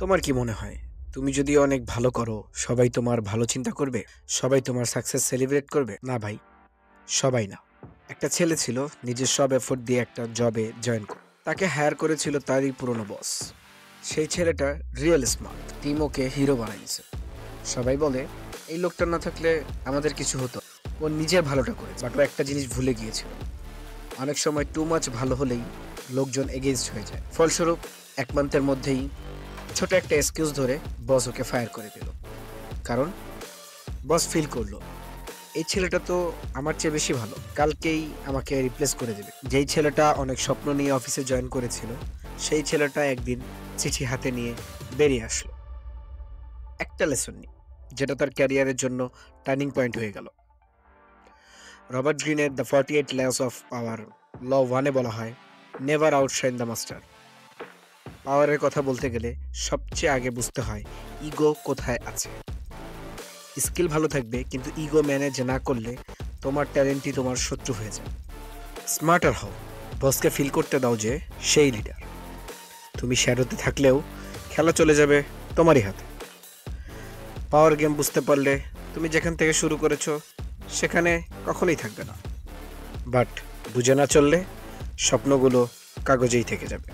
তোমার কি মনে হয় তুমি যদি অনেক ভালো করো সবাই তোমার ভালো চিন্তা করবে? সবাই তোমার সাকসেস সেলিব্রেট করবে? না ভাই, সবাই না। একটা ছেলে ছিল, নিজের সব এফোর্ট দিয়ে একটা জবে জয়েন করে। তাকে হায়ার করেছিল তারই পুরনো বস। সেই ছেলেটা রিয়েল স্মার্ট, টিম ওকে হিরো বানাইছে। সবাই বলে এই লোকটা না থাকলে আমাদের কিছু হতো। ও নিজের ভালোটা করেছে, বাট ও একটা জিনিস ভুলে গিয়েছিল। অনেক সময় টু মাচ ভালো হলেই লোকজন এগেইনস্ট হয়ে যায়। ফলস্বরূপ 1 মান্থের মধ্যেই ছোট একটা এক্সকিউজ ধরে বস ওকে ফায়ার করে দিল। কারণ বস ফিল করলো এই ছেলেটা তো আমার চেয়ে বেশি ভালো, কালকেই আমাকে রিপ্লেস করে দেবে। যেই ছেলেটা অনেক স্বপ্ন নিয়ে অফিসে জয়েন করেছিল, সেই ছেলেটা একদিন চিঠি হাতে নিয়ে বেরিয়ে আসলো একটা লেসন নিয়ে, যেটা তার ক্যারিয়ারের জন্য টার্নিং পয়েন্ট হয়ে গেল। রবার্ট গ্রিনের দ্য 48 ল্যাস অফ পাওয়ার ল 1-এ বলা হয়, নেভার আউটশাইন দ্য মাস্টার। পাওয়ারের কথা বলতে গেলে সবচেয়ে আগে বুঝতে হয় ইগো কোথায় আছে। স্কিল ভালো থাকবে, কিন্তু ইগো ম্যানেজ না করলে তোমার ট্যালেন্টই তোমার শত্রু হয়ে যায়। স্মার্টার হও, বসকে ফিল করতে দাও যে সেই লিডার। তুমি শ্যাডোতে থাকলেও খেলা চলে যাবে তোমারই হাতে। পাওয়ার গেম বুঝতে পারলে তুমি যেখান থেকে শুরু করেছো সেখানে কখনোই থাকবে না, বাট বুঝে না চললে স্বপ্নগুলো কাগজেই থেকে যাবে।